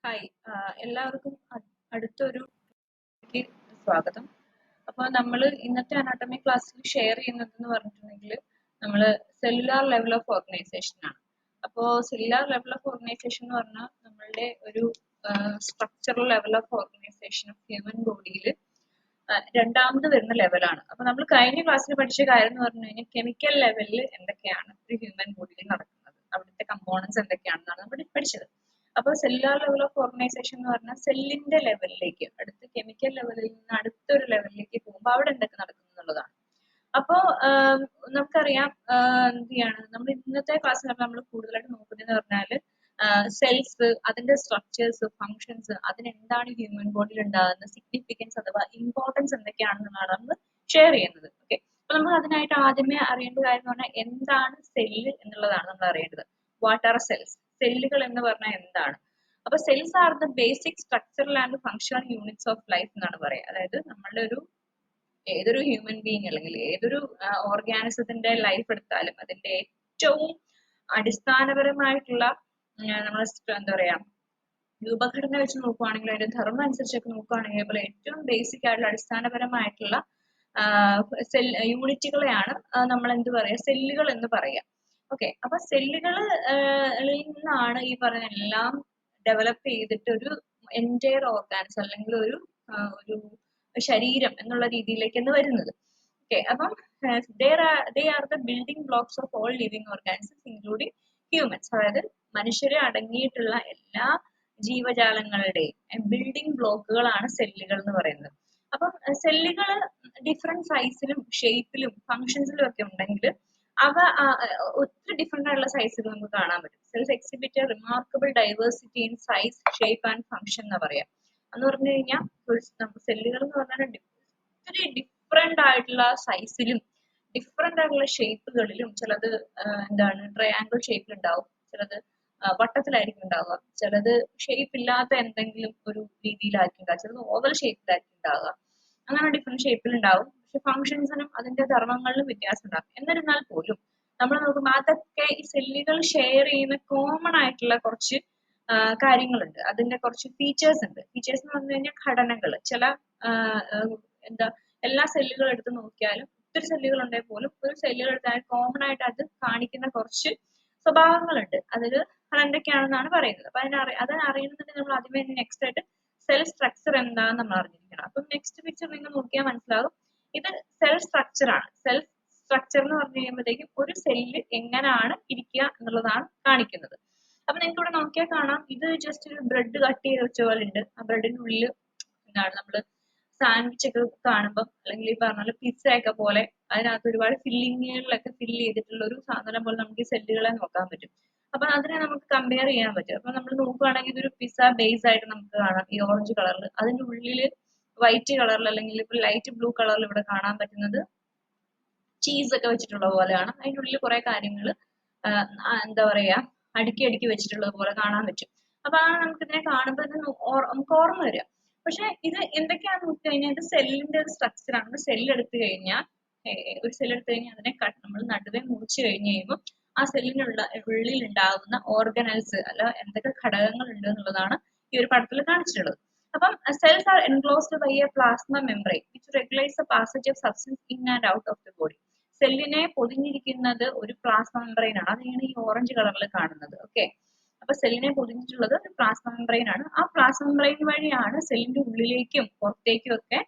Hi എല്ലാവർക്കും അടുത്തൊരു സ്വാഗതം. അപ്പോൾ നമ്മൾ ഇന്നത്തെ അനാട്ടമി ക്ലാസ്സിൽ ഷെയർ ചെയ്യുന്നതെന്ന് പറഞ്ഞിട്ടുണ്ടെങ്കിൽ നമ്മൾ സെല്ലുലാർ ലെവൽ ഓഫ് ഓർഗനൈസേഷൻ ആണ്. അപ്പോൾ സെല്ലുലാർ ലെവൽ ഓഫ് ഓർഗനൈസേഷൻ എന്ന് പറഞ്ഞാൽ നമ്മളുടെ ഒരു structural level of organisation of human ബോഡിയിൽ രണ്ടാമത് വരുന്ന ലെവലാണ്. അപ്പൊ നമ്മൾ കഴിഞ്ഞ ക്ലാസ്സിൽ പഠിച്ച കാര്യം എന്ന് പറഞ്ഞു കഴിഞ്ഞാൽ കെമിക്കൽ ലെവലിൽ എന്തൊക്കെയാണ് ഒരു ഹ്യൂമൻ ബോഡിയിൽ നടക്കുന്നത്, അവിടുത്തെ കമ്പോണൻസ് എന്തൊക്കെയാണെന്നാണ് നമ്മൾ പഠിച്ചത്. അപ്പോൾ സെല്ലുലാർ ലെവൽ ഓഫ് ഓർഗനൈസേഷൻ എന്ന് പറഞ്ഞാൽ സെല്ലിന്റെ ലെവലിലേക്ക്, അടുത്ത കെമിക്കൽ ലെവലിൽ നിന്ന് അടുത്തൊരു ലെവലിലേക്ക് പോകുമ്പോൾ അവിടെ എന്തൊക്കെ നടക്കുന്നു എന്നുള്ളതാണ്. അപ്പോ നമുക്കറിയാം എന്ത് ചെയ്യാണ് നമ്മൾ ഇന്നത്തെ ക്ലാസ്സിൽ നമ്മൾ കൂടുതലായിട്ട് നോക്കുന്നതെന്ന് പറഞ്ഞാൽ സെൽസ്, അതിന്റെ സ്ട്രക്ചേഴ്സ്, ഫങ്ഷൻസ്, അതിനെന്താണ് ഹ്യൂമൻ ബോഡിയിൽ ഉണ്ടാകുന്ന സിഗ്നിഫിക്കൻസ് അഥവാ ഇമ്പോർട്ടൻസ് എന്തൊക്കെയാണെന്നാണ് നമ്മൾ ഷെയർ ചെയ്യുന്നത്. ഓക്കെ, അപ്പൊ നമ്മൾ അതിനായിട്ട് ആദ്യമേ അറിയേണ്ട കാര്യം എന്ന് പറഞ്ഞാൽ എന്താണ് സെല്ല് എന്നുള്ളതാണ് നമ്മൾ അറിയേണ്ടത്. What are cells? സെല്ലുകൾ എന്ന് പറഞ്ഞാൽ എന്താണ്? അപ്പൊ cells are the basic structural and functional units of life എന്നാണ് പറയുക. അതായത് നമ്മളുടെ ഏതൊരു ഹ്യൂമൻ ബീങ് അല്ലെങ്കിൽ ഏതൊരു ഓർഗാനിസത്തിന്റെ ലൈഫ് എടുത്താലും അതിന്റെ ഏറ്റവും അടിസ്ഥാനപരമായിട്ടുള്ള നമ്മൾ എന്താ പറയാ രൂപഘടന വെച്ച് നോക്കുവാണെങ്കിൽ, അതിന്റെ ധർമ്മം അനുസരിച്ചൊക്കെ നോക്കുവാണെങ്കിൽ അതുപോലെ ഏറ്റവും ബേസിക് ആയിട്ടുള്ള അടിസ്ഥാനപരമായിട്ടുള്ള സെൽ യൂണിറ്റുകളെയാണ് നമ്മൾ എന്ത് പറയാ, സെല്ലുകൾ എന്ന് പറയാം. ഓക്കെ, അപ്പൊ സെല്ലുകളിൽ നിന്നാണ് ഈ പറഞ്ഞ എല്ലാം ഡെവലപ്പ് ചെയ്തിട്ട് ഒരു എൻറ്റയർ ഓർഗാൻസ് അല്ലെങ്കിൽ ഒരു ശരീരം എന്നുള്ള രീതിയിലേക്കാണ് വരുന്നത്. ഓക്കെ, അപ്പം they are the building blocks of all living organisms including humans. അതായത് മനുഷ്യരെ അടങ്ങിയിട്ടുള്ള എല്ലാ ജീവജാലങ്ങളുടെയും ബിൽഡിംഗ് ബ്ലോക്കുകളാണ് സെല്ലുകൾ എന്ന് പറയുന്നത്. അപ്പം സെല്ലുകൾ ഡിഫറെന്റ് സൈസിലും ഷേപ്പിലും ഫങ്ഷൻസിലും ഒക്കെ ഉണ്ടെങ്കിൽ അവ ഒത്തിരി ഡിഫറെന്റ് ആയിട്ടുള്ള സൈസുകൾ നമുക്ക് കാണാൻ പറ്റും. Cells exhibit remarkable diversity in size, shape and function എന്ന് പറയാം. എന്ന് പറഞ്ഞു കഴിഞ്ഞാൽ സെല്ലുകൾ എന്ന് പറഞ്ഞാൽ ഒത്തിരി ഡിഫറെന്റ് ആയിട്ടുള്ള സൈസിലും ഡിഫറെന്റ് ആയിട്ടുള്ള ഷേപ്പുകളിലും, ചിലത് എന്താണ് ട്രയാങ്കിൾ ഷേപ്പിലുണ്ടാവും, ചിലത് വട്ടത്തിലായിരിക്കും ഉണ്ടാവുക, ചിലത് ഷേപ്പ് ഇല്ലാത്ത എന്തെങ്കിലും ഒരു രീതിയിലായിരിക്കും ഉണ്ടാവുക, ചിലത് ഓവൽ ഷേപ്പിലായിരിക്കും ഉണ്ടാവുക. അങ്ങനെ ഡിഫറെന്റ് ഷേപ്പിലുണ്ടാവും. പക്ഷെ ഫങ്ഷൻസിനും അതിന്റെ ധർമ്മങ്ങളിലും വ്യത്യാസം ഉണ്ടാകും. എന്നിരുന്നാൽ പോലും നമ്മൾ നോക്കുമ്പോൾ അതൊക്കെ ഈ സെല്ലുകൾ ഷെയർ ചെയ്യുന്ന കോമൺ ആയിട്ടുള്ള കുറച്ച് കാര്യങ്ങളുണ്ട്. അതിന്റെ കുറച്ച് ഫീച്ചേഴ്സ് ഉണ്ട്. ഫീച്ചേഴ്സ് എന്ന് പറഞ്ഞു കഴിഞ്ഞാൽ ഘടനകൾ. ചില എന്താ എല്ലാ സെല്ലുകൾ എടുത്ത് നോക്കിയാലും ഒത്തിരി സെല്ലുകൾ ഉണ്ടെങ്കിൽ പോലും ഒരു സെല്ലുകൾ എടുത്താൽ കോമൺ ആയിട്ട് അത് കാണിക്കുന്ന കുറച്ച് സ്വഭാവങ്ങളുണ്ട്. അതെന്തൊക്കെയാണെന്നാണ് പറയുന്നത്. അപ്പൊ അതറിയണമെന്നുണ്ടെങ്കിൽ നമ്മൾ ആദ്യമേ നെക്സ്റ്റ് ആയിട്ട് സെൽ സ്ട്രക്ചർ എന്താണെന്ന് നമ്മൾ അറിഞ്ഞിരിക്കണം. അപ്പം നെക്സ്റ്റ് പിക്ചർ നിങ്ങൾ നോക്കിയാൽ മനസ്സിലാകും, ഇത് സെൽ സ്ട്രക്ചർ ആണ്. സെൽ സ്ട്രക്ചർ എന്ന് പറഞ്ഞു കഴിയുമ്പോഴത്തേക്കും ഒരു സെല്ല് എങ്ങനെയാണ് ഇരിക്കുക എന്നുള്ളതാണ് കാണിക്കുന്നത്. അപ്പൊ നിങ്ങൾക്ക് ഇവിടെ നോക്കിയാൽ കാണാം, ഇത് ജസ്റ്റ് ഒരു ബ്രെഡ് കട്ട് ചെയ്ത് വെച്ച പോലെ ഉണ്ട്. ആ ബ്രെഡിന്റെ ഉള്ളിൽ എന്താണ് നമ്മള് സാൻഡ്വിച്ച് ഒക്കെ കാണുമ്പോൾ, അല്ലെങ്കിൽ ഈ പറഞ്ഞ പിസ്സ ഒക്കെ പോലെ അതിനകത്ത് ഒരുപാട് ഫില്ലിങ്ങുകളിലൊക്കെ ഫില്ല് ചെയ്തിട്ടുള്ള ഒരു സാധനം പോലെ നമുക്ക് ഈ സെല്ലുകളെ നോക്കാൻ പറ്റും. അപ്പൊ അതിനെ നമുക്ക് കമ്പയർ ചെയ്യാൻ പറ്റും. അപ്പൊ നമ്മൾ നോക്കുകയാണെങ്കിൽ ഇതൊരു പിസ്സ ബേസ് ആയിട്ട് നമുക്ക് കാണാം, ഈ ഓറഞ്ച് കളറിൽ. അതിന്റെ ഉള്ളിൽ വൈറ്റ് കളറിൽ അല്ലെങ്കിൽ ഇപ്പൊ ലൈറ്റ് ബ്ലൂ കളറിൽ ഇവിടെ കാണാൻ പറ്റുന്നത് ചീസ് ഒക്കെ വെച്ചിട്ടുള്ള പോലെയാണ്. അതിന്റെ ഉള്ളിൽ കുറെ കാര്യങ്ങൾ എന്താ പറയാ അടുക്കി അടുക്കി വെച്ചിട്ടുള്ളത് പോലെ കാണാൻ പറ്റും. അപ്പൊ നമുക്ക് ഇതിനെ കാണുമ്പോൾ നമുക്ക് ഓർമ്മ വരിക. പക്ഷെ ഇത് എന്തൊക്കെയാണെന്ന് നോക്കി കഴിഞ്ഞാൽ ഇത് സെല്ലിന്റെ ഒരു സ്ട്രക്ചർ ആണ്. സെല്ല് എടുത്തു കഴിഞ്ഞാൽ ഒരു സെല്ല് എടുത്തു കഴിഞ്ഞാൽ അതിനെ നമ്മൾ നടുവേ മുറിച്ചു കഴിഞ്ഞ് കഴിയുമ്പോൾ ആ സെല്ലിനുള്ള ഉള്ളിൽ ഉണ്ടാകുന്ന ഓർഗനൽസ് അല്ല എന്തൊക്കെ ഘടകങ്ങൾ ഉണ്ട് എന്നുള്ളതാണ് ഈ ഒരു പടത്തിൽ കാണിച്ചിട്ടുള്ളത്. അപ്പം cells are enclosed by a plasma membrane which regulates the passage of substance in and out of the body. സെല്ലിനെ പൊതിഞ്ഞിരിക്കുന്നത് ഒരു പ്ലാസ്മ മെംബ്രെയിൻ ആണ്. അതാണ് ഈ ഓറഞ്ച് കളറിൽ കാണുന്നത്. ഓക്കെ, അപ്പൊ സെല്ലിനെ പൊതിഞ്ഞിട്ടുള്ളത് പ്ലാസ്മ മെംബ്രെയിൻ ആണ്. ആ പ്ലാസ്മ മെംബ്രെയിൻ വഴിയാണ് സെല്ലിന്റെ ഉള്ളിലേക്കും പുറത്തേക്കും ഒക്കെ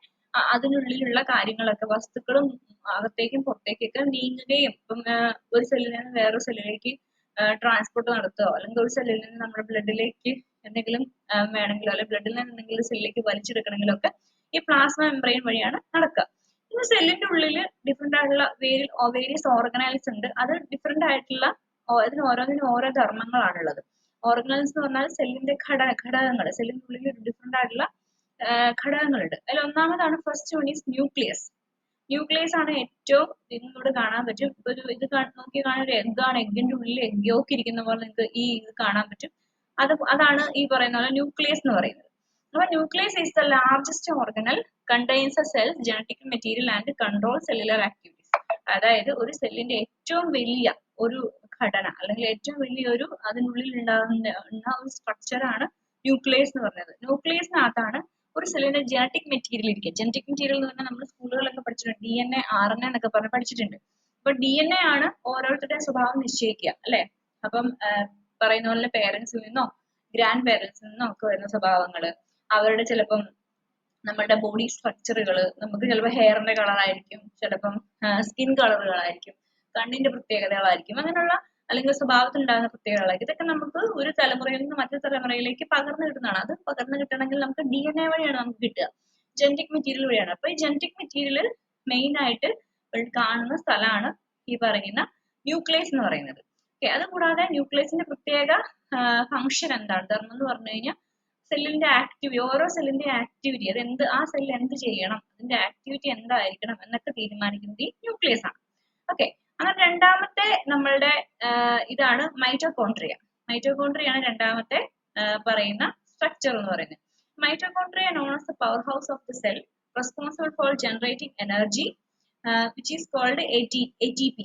അതിനുള്ളിലുള്ള കാര്യങ്ങളൊക്കെ, വസ്തുക്കളും അകത്തേക്കും പുറത്തേക്കൊക്കെ നീങ്ങുകയും ഇപ്പം ഒരു സെല്ലിൽ നിന്ന് വേറൊരു സെല്ലിലേക്ക് ട്രാൻസ്പോർട്ട് നടത്തുകയോ, അല്ലെങ്കിൽ ഒരു സെല്ലിൽ നിന്ന് നമ്മുടെ ബ്ലഡിലേക്ക് എന്തെങ്കിലും വേണമെങ്കിലോ, അല്ലെങ്കിൽ ബ്ലഡിൽ നിന്ന് എന്തെങ്കിലും സെല്ലിലേക്ക് വലിച്ചെടുക്കണമെങ്കിലോ ഒക്കെ ഈ പ്ലാസ്മ മെംബ്രെയിൻ വഴിയാണ് നടക്കുക. ഈ സെല്ലിന്റെ ഉള്ളിൽ ഡിഫറെന്റ് ആയിട്ടുള്ള വേരിയസ് ഓർഗനൽസ് ഉണ്ട്. അത് ഡിഫറെന്റ് ആയിട്ടുള്ള ഇതിന് ഓരോന്നിനും ഓരോ ധർമ്മങ്ങളാണുള്ളത്. ഓർഗനൽസ് എന്ന് പറഞ്ഞാൽ സെല്ലിന്റെ ഘടകങ്ങൾ. സെല്ലിന്റെ ഉള്ളിൽ ഡിഫറെന്റ് ആയിട്ടുള്ള ഘടകങ്ങളുണ്ട്. അതിൽ ഒന്നാമതാണ് first one is nucleus. Nucleus ആണ് ഏറ്റവും നിങ്ങളിവിടെ കാണാൻ പറ്റും. ഇത് നോക്കി കാണാൻ ഒരു എഗ്ഗാണ്. എഗ്ഗിന്റെ ഉള്ളിൽ എഗ് യോക്ക് ഇരിക്കുന്ന പോലെ നിങ്ങൾക്ക് ഇത് കാണാൻ പറ്റും. അതാണ് ഈ പറയുന്ന പോലെ ന്യൂക്ലിയസ് എന്ന് പറയുന്നത്. അപ്പൊ nucleus is the largest organelle, contains A cells genetic material and control cellular activities. അതായത് ഒരു സെല്ലിന്റെ ഏറ്റവും വലിയ ഒരു ഘടന അല്ലെങ്കിൽ ഏറ്റവും വലിയൊരു അതിനുള്ളിൽ ഉണ്ടാകുന്ന ഒരു സ്ട്രക്ചറാണ് ന്യൂക്ലിയസ് എന്ന് പറയുന്നത്. ന്യൂക്ലിയസിനകത്താണ് ഒരു സെല്ലിന്റെ ജനറ്റിക് മെറ്റീരിയൽ ഇരിക്കുക. ജനറ്റിക് മെറ്റീരിയൽ എന്ന് പറഞ്ഞാൽ നമ്മൾ സ്കൂളുകളിലൊക്കെ പഠിച്ചിട്ടുണ്ട്, DNA, RNA എന്നൊക്കെ പറഞ്ഞ് പഠിച്ചിട്ടുണ്ട്. അപ്പൊ DNA ആണ് ഓരോരുത്തരുടെ സ്വഭാവം നിശ്ചയിക്കുക അല്ലെ. അപ്പം പറയുന്ന പോലെ പേരൻസിൽ നിന്നോ ഗ്രാൻഡ് പേരൻസിൽ നിന്നോ ഒക്കെ വരുന്ന സ്വഭാവങ്ങള്, അവരുടെ ചിലപ്പം നമ്മുടെ ബോഡി സ്ട്രക്ചറുകൾ, നമുക്ക് ചിലപ്പോൾ ഹെയറിന്റെ കളറായിരിക്കും, ചിലപ്പം സ്കിൻ കളറുകളായിരിക്കും, കണ്ണിന്റെ പ്രത്യേകതകളായിരിക്കും, അങ്ങനെയുള്ള അല്ലെങ്കിൽ സ്വഭാവത്തിലുണ്ടാകുന്ന പ്രത്യേകതകളായിരിക്കും. ഇതൊക്കെ നമുക്ക് ഒരു തലമുറയിൽ നിന്ന് മറ്റൊരു തലമുറയിലേക്ക് പകർന്നു കിട്ടുന്നതാണ്. അത് പകർന്നു കിട്ടണമെങ്കിൽ നമുക്ക് DNA വഴിയാണ് നമുക്ക് കിട്ടുക, ജനറ്റിക് മെറ്റീരിയൽ വഴിയാണ്. അപ്പൊ ഈ ജനറ്റിക് മെറ്റീരിയൽ മെയിൻ ആയിട്ട് കാണുന്ന സ്ഥലമാണ് ഈ പറയുന്ന ന്യൂക്ലിയസ് എന്ന് പറയുന്നത്. അതുകൂടാതെ ന്യൂക്ലിയസിന്റെ പ്രത്യേക ഫംഗ്ഷൻ എന്താണ്, ധർമ്മം എന്ന് പറഞ്ഞു കഴിഞ്ഞാൽ സെല്ലിന്റെ ആക്ടിവിറ്റി, ഓരോ സെല്ലിന്റെ ആക്ടിവിറ്റി, അത് എന്ത്, ആ സെല്ല് എന്ത് ചെയ്യണം, അതിന്റെ ആക്ടിവിറ്റി എന്തായിരിക്കണം എന്നൊക്കെ തീരുമാനിക്കുന്നത് ഈ ന്യൂക്ലിയസ് ആണ്. ഓക്കെ, അങ്ങനെ രണ്ടാമത്തെ നമ്മളുടെ ഇതാണ് മൈറ്റോകോൺട്രിയ. മൈറ്റോകോൺട്രിയ ആണ് രണ്ടാമത്തെ പറയുന്ന സ്ട്രക്ചർ എന്ന് പറയുന്നത്. Mitochondria known as the powerhouse of the cell, responsible for generating energy, which is called ATP.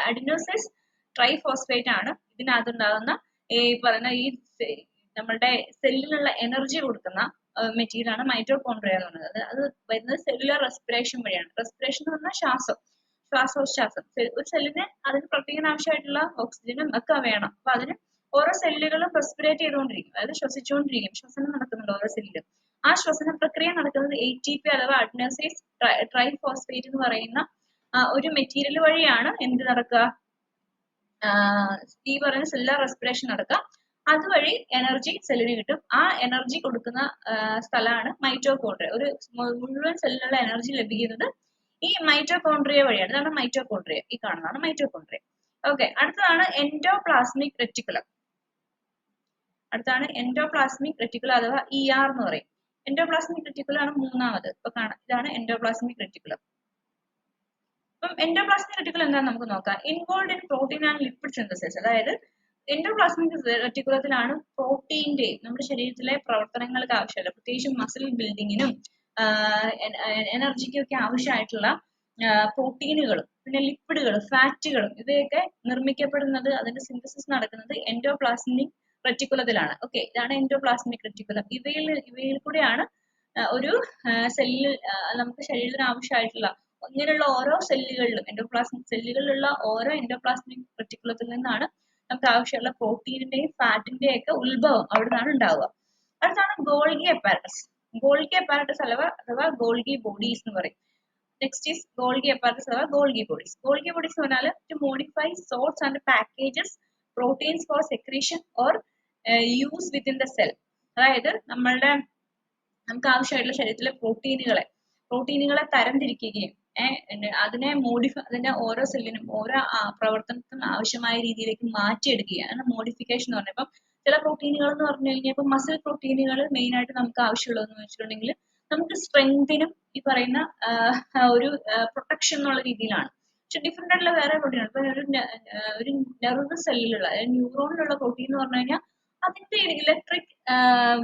Adenosine triphosphate ആണ് ഇതിനകത്തുണ്ടാകുന്ന ഈ പറയുന്ന ഈ നമ്മളുടെ സെല്ലിനുള്ള എനർജി കൊടുക്കുന്ന മെറ്റീരിയൽ ആണ് മൈറ്റോകോൺട്രിയ എന്ന് പറയുന്നത്. അത് വരുന്നത് സെല്ലുലർ റെസ്പിറേഷൻ വഴിയാണ്. റെസ്പിറേഷൻ എന്ന് പറഞ്ഞാൽ ശ്വാസോച്ഛ്വാസം. ഒരു സെല്ലിന് അതിന് പ്രത്യേക ആവശ്യമായിട്ടുള്ള ഓക്സിജനും ഒക്കെ വേണം. അപ്പൊ അതിന് ഓരോ സെല്ലുകളും റെസ്പിറേറ്റ് ചെയ്തുകൊണ്ടിരിക്കും, അതായത് ശ്വസിച്ചുകൊണ്ടിരിക്കും, ശ്വസനം നടക്കുന്നുണ്ട് ഓരോ സെല്ലിലും. ആ ശ്വസന പ്രക്രിയ നടക്കുന്നത് ATP അഥവാ അഡിനോസിസ് ട്രൈഫോസ്ഫേറ്റ് എന്ന് പറയുന്ന ഒരു മെറ്റീരിയൽ വഴിയാണ് എന്ത് നടക്കുക, ഈ പറയുന്ന സെല്ലുലർ റെസ്പിറേഷൻ നടക്കുക. അതുവഴി എനർജി സെല്ലിന് കിട്ടും. ആ എനർജി കൊടുക്കുന്ന സ്ഥലമാണ് മൈറ്റോകോൺട്രിയ. ഒരു മുഴുവൻ സെല്ലിനുള്ള എനർജി ലഭിക്കുന്നത് ഈ മൈറ്റോകോൺട്രിയ വഴിയാണ്. ഇതാണ് മൈറ്റോകോൺട്രിയ, ഈ കാണുന്നതാണ് മൈറ്റോകോൺട്രിയ. ഓക്കെ, അടുത്തതാണ് എൻഡോപ്ലാസ്മിക് റെറ്റിക്കുലം. അടുത്താണ് എൻഡോപ്ലാസ്മിക് റെറ്റിക്കുലം അഥവാ ER എന്ന് പറയും. എൻഡോപ്ലാസ്മിക് റെറ്റിക്കുലം ആണ് മൂന്നാമത്. ഇപ്പൊ കാണാം, ഇതാണ് എൻഡോപ്ലാസ്മിക് റെറ്റിക്കുലം. അപ്പം എൻഡോപ്ലാസ്മിക് റെറ്റിക്കുലം എന്താണെന്ന് നമുക്ക് നോക്കാം. Involve in protein and lipid synthesis. അതായത് എൻഡോപ്ലാസ്മിക് റെറ്റിക്കുലത്തിലാണ് പ്രോട്ടീന്റെ, നമ്മുടെ ശരീരത്തിലെ പ്രവർത്തനങ്ങൾക്ക് ആവശ്യമുള്ള, പ്രത്യേകിച്ചും മസിൽ ബിൽഡിങ്ങിനും എനർജിക്കും ഒക്കെ ആവശ്യമായിട്ടുള്ള പ്രോട്ടീനുകളും പിന്നെ ലിപ്പിഡുകളും ഫാറ്റുകളും ഇവയൊക്കെ നിർമ്മിക്കപ്പെടുന്നത്, അതിന്റെ സിന്തസിസ് നടക്കുന്നത് എൻഡോപ്ലാസ്മിക് റെറ്റിക്കുലത്തിലാണ്. ഓക്കെ, ഇതാണ് എൻഡോപ്ലാസ്മിക് റെറ്റിക്കുലം. ഇവയിൽ കൂടെയാണ് ഒരു സെല്ലിൽ നമുക്ക് ശരീരത്തിന് ആവശ്യമായിട്ടുള്ള ഇങ്ങനെയുള്ള ഓരോ സെല്ലുകളിലും, എൻഡോപ്ലാസ്മിക് സെല്ലുകളിലുള്ള ഓരോ എൻഡോപ്ലാസ്മിക് റെറ്റിക്കുലത്തിൽ നിന്നാണ് നമുക്ക് ആവശ്യമുള്ള പ്രോട്ടീനിന്റെയും ഫാറ്റിന്റെയും ഒക്കെ ഉത്ഭവം അവിടെ നിന്നാണ് ഉണ്ടാവുക. അടുത്താണ് ഗോൾഗി അപ്പാരറ്റസ്. ഗോൾഗി അപ്പാരറ്റസ് അഥവാ ഗോൾഗി ബോഡീസ് എന്ന് പറയും. നെക്സ്റ്റ് ഈസ് ഗോൾഗി അപ്പാരറ്റസ് അഥവാ ഗോൾഗി ബോഡീസ്. ഗോൾഗി ബോഡീസ് എന്ന് പറഞ്ഞാൽ to modify sorts and packages proteins for secretion or use within the cell. അതായത് നമുക്ക് ആവശ്യമായിട്ടുള്ള ശരീരത്തിലെ പ്രോട്ടീനുകളെ തരംതിരിക്കുകയും അതിന്റെ ഓരോ സെല്ലിനും ഓരോ പ്രവർത്തനത്തിനും ആവശ്യമായ രീതിയിലേക്ക് മാറ്റിയെടുക്കുകയാണ് മോഡിഫിക്കേഷൻ എന്ന് പറഞ്ഞത്. ഇപ്പം ചില പ്രോട്ടീനുകൾ എന്ന് പറഞ്ഞു കഴിഞ്ഞാൽ ഇപ്പം മസിൽ പ്രോട്ടീനുകൾ മെയിൻ ആയിട്ട് നമുക്ക് ആവശ്യമുള്ളതെന്ന് വെച്ചിട്ടുണ്ടെങ്കിൽ നമുക്ക് സ്ട്രെങ്തിനും ഈ പറയുന്ന ഒരു പ്രൊട്ടക്ഷൻ എന്നുള്ള രീതിയിലാണ്. പക്ഷെ ഡിഫറെന്റ് ആയിട്ടുള്ള വേറെ പ്രോട്ടീനാണ്. ഇപ്പൊ ഒരു നെർവ് സെല്ലിലുള്ള ന്യൂറോണിലുള്ള പ്രോട്ടീൻ എന്ന് പറഞ്ഞു കഴിഞ്ഞാൽ അതിന്റെ ഇലക്ട്രിക്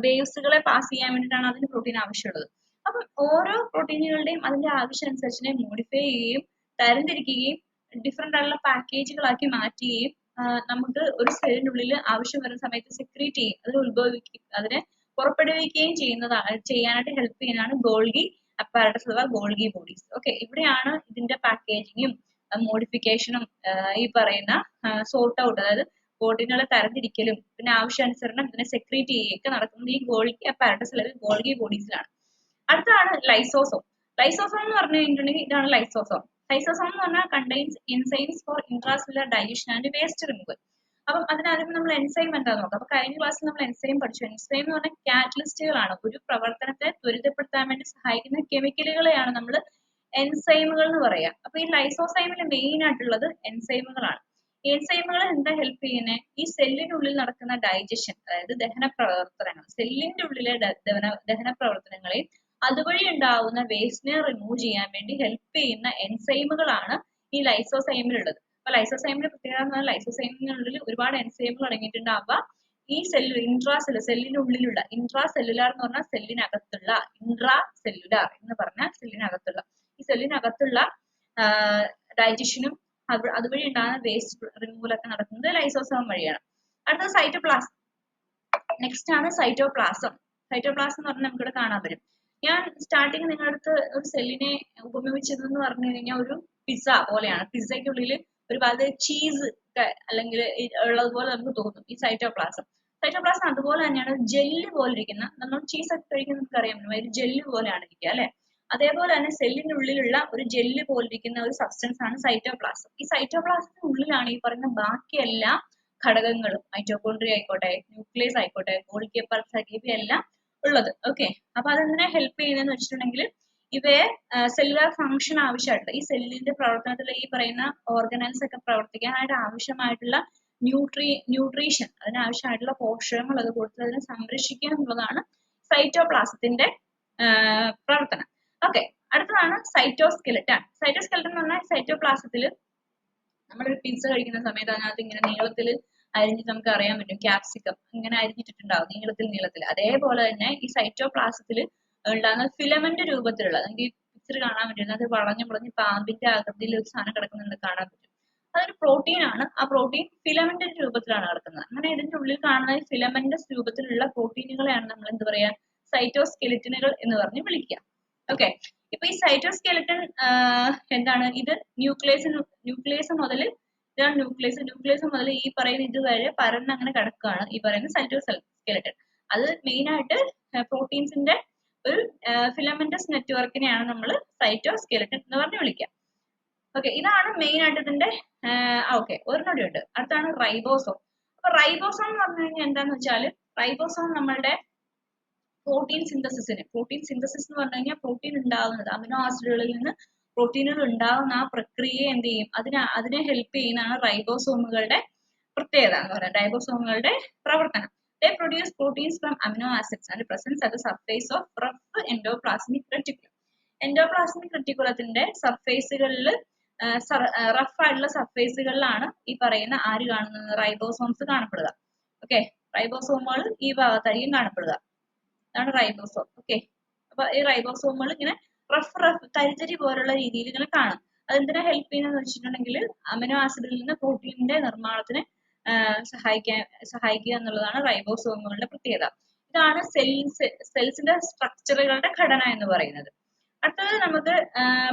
വേവ്സുകളെ പാസ് ചെയ്യാൻ വേണ്ടിയിട്ടാണ് അതിന് പ്രോട്ടീൻ ആവശ്യമുള്ളത്. അപ്പം ഓരോ പ്രോട്ടീനുകളുടെയും അതിന്റെ ആവശ്യം അനുസരിച്ച് മോഡിഫൈ ചെയ്യുകയും തരംതിരിക്കുകയും ഡിഫറെന്റ് ആയിട്ടുള്ള പാക്കേജുകളാക്കി മാറ്റുകയും നമുക്ക് ഒരു സെല്ലിനുള്ളിൽ ആവശ്യം വരുന്ന സമയത്ത് സെക്രീറ്റ് ചെയ്യും, അതിനെ പുറപ്പെടുവിക്കുകയും ചെയ്യാനായിട്ട് ഹെൽപ്പ് ചെയ്യുന്നതാണ് ഗോൾഗി അപ്പാരറ്റസ് അഥവാ ഗോൾഗി ബോഡീസ്. ഓക്കെ, ഇവിടെയാണ് ഇതിന്റെ പാക്കേജിങ്ങും മോഡിഫിക്കേഷനും ഈ പറയുന്ന സോർട്ട് ഔട്ട്, അതായത് പ്രോട്ടീനുകളെ തരംതിരിക്കലും പിന്നെ ആവശ്യാനുസരണം ഇതിനെ സെക്രീറ്റ് ചെയ്യുകയൊക്കെ നടക്കുന്നത് ഈ ഗോൾഗി അപ്പാരറ്റസ് അല്ലെങ്കിൽ ഗോൾഗി ബോഡീസിലാണ്. അടുത്താണ് ലൈസോസോം. ലൈസോസോം എന്ന് പറഞ്ഞു കഴിഞ്ഞിട്ടുണ്ടെങ്കിൽ ഇതാണ് ലൈസോസോം. ലൈസോസോം എന്ന് പറഞ്ഞാൽ contains enzymes for intracellular digestion and waste removal. അപ്പം അതിനാദ്യം നമ്മൾ എൻസൈം എന്താന്ന് നോക്കാം. അപ്പൊ കഴിഞ്ഞ ക്ലാസ്സിൽ നമ്മൾ എൻസൈം പഠിച്ചു. എൻസൈം എന്ന് പറഞ്ഞാൽ കാറ്റലിസ്റ്റുകളാണ്, ഒരു പ്രവർത്തനത്തെ ത്വരിതപ്പെടുത്താൻ വേണ്ടി സഹായിക്കുന്ന കെമിക്കലുകളെയാണ് നമ്മൾ എൻസൈമുകൾ എന്ന് പറയാം. അപ്പൊ ഈ ലൈസോസൈമിൽ മെയിൻ ആയിട്ടുള്ളത് എൻസൈമുകളാണ്. എൻസൈമുകൾ എന്താ ഹെൽപ്പ് ചെയ്യുന്നത്? ഈ സെല്ലിനുള്ളിൽ നടക്കുന്ന ഡൈജഷൻ, അതായത് ദഹന പ്രവർത്തനങ്ങൾ, സെല്ലിന്റെ ഉള്ളിലെ ദഹന പ്രവർത്തനങ്ങളെ അതുവഴി ഉണ്ടാവുന്ന വേസ്റ്റിനെ റിമൂവ് ചെയ്യാൻ വേണ്ടി ഹെൽപ്പ് ചെയ്യുന്ന എൻസൈമുകളാണ് ഈ ലൈസോസൈമിലുള്ളത്. അപ്പൊ ലൈസോസൈമിന്റെ പ്രത്യേകത എന്ന് പറഞ്ഞാൽ ലൈസോസൈമിനുള്ളിൽ ഒരുപാട് എൻസൈമുകൾ അടങ്ങിയിട്ടുണ്ടാവുക. ഈ സെല്ലിനുള്ളിലുള്ള ഇൻട്രാ സെല്ലുലാർ എന്ന് പറഞ്ഞാൽ സെല്ലിനകത്തുള്ള, ഇൻട്രാ സെല്ലുലാർ എന്ന് പറഞ്ഞാൽ സെല്ലിനകത്തുള്ള, ഈ സെല്ലിനകത്തുള്ള ഡൈജഷനും അതുവഴി ഉണ്ടാകുന്ന വേസ്റ്റ് റിമൂവൽ ഒക്കെ നടക്കുന്നത് ലൈസോസോം വഴിയാണ്. അടുത്തത് സൈറ്റോപ്ലാസം. നെക്സ്റ്റ് ആണ് സൈറ്റോപ്ലാസം. സൈറ്റോപ്ലാസം എന്ന് പറഞ്ഞാൽ നമുക്കിവിടെ കാണാൻ പറ്റും. ഞാൻ സ്റ്റാർട്ടിങ് നിങ്ങളുടെ അടുത്ത് ഒരു സെല്ലിനെ ഉപമിച്ചതെന്ന് പറഞ്ഞു കഴിഞ്ഞാൽ ഒരു പിസ്സ പോലെയാണ്. പിസ്സയ്ക്കുള്ളിൽ ഒരു ഭാഗത്ത് ചീസ് അല്ലെങ്കിൽ ഉള്ളതുപോലെ നമുക്ക് തോന്നും ഈ സൈറ്റോപ്ലാസം. സൈറ്റോപ്ലാസം അതുപോലെ തന്നെയാണ്, ജെല്ല് പോലെ ഇരിക്കുന്ന, നമ്മൾ ചീസ് ഒക്കെ കഴിക്കുന്ന നമുക്ക് അറിയാൻ പറ്റും, ഒരു ജെല്ല് പോലെയാണ് ഇരിക്കുക അല്ലെ. അതേപോലെ തന്നെ സെല്ലിന്റെ ഉള്ളിലുള്ള ഒരു ജെല്ല് പോലിരിക്കുന്ന ഒരു സബ്സ്റ്റൻസ് ആണ് സൈറ്റോപ്ലാസം. ഈ സൈറ്റോപ്ലാസത്തിന്റെ ഉള്ളിലാണ് ഈ പറയുന്ന ബാക്കി എല്ലാ ഘടകങ്ങളും, മൈറ്റോകോൺട്രിയ ആയിക്കോട്ടെ, ന്യൂക്ലിയസ് ആയിക്കോട്ടെ, ഗോൾഗി പൾസ് എല്ലാം ഉള്ളത്. ഓക്കെ, അപ്പൊ അതെന്തിനാ ഹെൽപ്പ് ചെയ്യുന്നതെന്ന് വെച്ചിട്ടുണ്ടെങ്കിൽ ഇവയെ സെല്ലുലാർ ഫംഗ്ഷൻ ആവശ്യമായിട്ടുള്ള ഈ സെല്ലിന്റെ പ്രവർത്തനത്തിൽ ഈ പറയുന്ന ഓർഗനൽസ് ഒക്കെ പ്രവർത്തിക്കാനായിട്ട് ആവശ്യമായിട്ടുള്ള ന്യൂട്രീഷൻ, അതിനാവശ്യമായിട്ടുള്ള പോഷകങ്ങൾ അത് കൊടുത്ത് അതിനെ സംരക്ഷിക്കുക എന്നുള്ളതാണ് സൈറ്റോപ്ലാസത്തിന്റെ പ്രവർത്തനം. ഓക്കെ, അടുത്തതാണ് സൈറ്റോസ്കെലറ്റൻ. സൈറ്റോസ്കെലറ്റൻ എന്ന് പറഞ്ഞാൽ സൈറ്റോപ്ലാസത്തിൽ നമ്മളൊരു പിസ്സ കഴിക്കുന്ന സമയത്ത് അതിനകത്ത് ഇങ്ങനെ നീളത്തിൽ അരിഞ്ഞിട്ട് നമുക്ക് അറിയാൻ പറ്റും, ക്യാപ്സിക്കം ഇങ്ങനെ അരിഞ്ഞിട്ടുണ്ടാവും നീളത്തിൽ. അതേപോലെ തന്നെ ഈ സൈറ്റോപ്ലാസത്തിൽ ഉണ്ടാകുന്ന ഫിലമെന്റ് രൂപത്തിലുള്ള, നമുക്ക് ഈ പിക്ചർ കാണാൻ പറ്റും, അത് വളഞ്ഞു പാമ്പിന്റെ ആകൃതിയിൽ ഒരു സാധനം കിടക്കുന്നുണ്ട് കാണാൻ പറ്റും. അതൊരു പ്രോട്ടീൻ ആണ്. ആ പ്രോട്ടീൻ ഫിലമെന്റിന്റെ രൂപത്തിലാണ് കിടക്കുന്നത്. അങ്ങനെ ഇതിന്റെ ഉള്ളിൽ കാണുന്ന ഫിലമെന്റസ് രൂപത്തിലുള്ള പ്രോട്ടീനുകളെയാണ് നമ്മൾ എന്ത് പറയാ, സൈറ്റോസ്കെലറ്റനുകൾ എന്ന് പറഞ്ഞ് വിളിക്കുക. ഓക്കെ, ഇപ്പൊ ഈ സൈറ്റോസ്കെലറ്റൻ എന്താണ്, ഇത് ന്യൂക്ലിയസ് മുതൽ, ഇതാണ് ന്യൂക്ലിയസ് മുതൽ ഈ പറയുന്ന ഇതുവരെ പരന്ന് അങ്ങനെ കിടക്കുകയാണ് ഈ പറയുന്ന സൈറ്റോസ്കെലറ്റൻ. അത് മെയിൻ ആയിട്ട് പ്രോട്ടീൻസിന്റെ ഒരു ഫിലമെന്റസ് നെറ്റ്വർക്കിനെയാണ് നമ്മൾ സൈറ്റോസ്കെലറ്റൻ എന്ന് പറഞ്ഞ് വിളിക്കുക. ഓക്കെ, ഇതാണ് മെയിൻ ആയിട്ട് ഇതിന്റെ. ഓക്കെ, ഒരെണ്ണോടെ ഉണ്ട്, അടുത്താണ് റൈബോസോം. അപ്പൊ റൈബോസോം എന്ന് പറഞ്ഞു കഴിഞ്ഞാൽ എന്താന്ന് വെച്ചാൽ, റൈബോസോം നമ്മളുടെ പ്രോട്ടീൻ സിന്തസിസ് എന്ന് പറഞ്ഞു കഴിഞ്ഞാൽ പ്രോട്ടീൻ ഉണ്ടാകുന്നത്, അമിനോ ആസിഡുകളിൽ നിന്ന് പ്രോട്ടീനുകൾ ഉണ്ടാകുന്ന ആ പ്രക്രിയയെ എന്ത് ചെയ്യും, അതിനെ ഹെൽപ്പ് ചെയ്യുന്നതാണ് റൈബോസോമുകളുടെ പ്രത്യേകത എന്ന് പറയുന്നത്, റൈബോസോമുകളുടെ പ്രവർത്തനം. They produce proteins from amino acids and presents at the surface of rough endoplasmic reticulum. Endoplasmic റെറ്റിക്കുലത്തിന്റെ സർഫേസുകളിൽ, റഫ് ആയിട്ടുള്ള സർഫേസുകളിലാണ് ഈ പറയുന്ന ആര് കാണുന്നത്, റൈബോസോംസ് കാണപ്പെടുക. ഓക്കെ, റൈബോസോമുകൾ ഈ ഭാഗത്തായിരിക്കും കാണപ്പെടുക, അതാണ് റൈബോസോം. ഓക്കെ, അപ്പൊ ഈ റൈബോസോമുകൾ ഇങ്ങനെ റഫ് തരിതരി പോലുള്ള രീതിയിൽ ഇങ്ങനെ കാണും. അതെന്തിനാ ഹെൽപ്പ് ചെയ്യുന്നതെന്ന് വെച്ചിട്ടുണ്ടെങ്കിൽ അമിനോ ആസിഡിൽ നിന്ന് പ്രോട്ടീനിന്റെ നിർമ്മാണത്തിന് സഹായിക്കുക എന്നുള്ളതാണ് റൈബോസോമുകളുടെ പ്രത്യേകത. ഇതാണ് സെൽസിന്റെ സ്ട്രക്ചറുകളുടെ ഘടന എന്ന് പറയുന്നത്. അടുത്തത് നമുക്ക്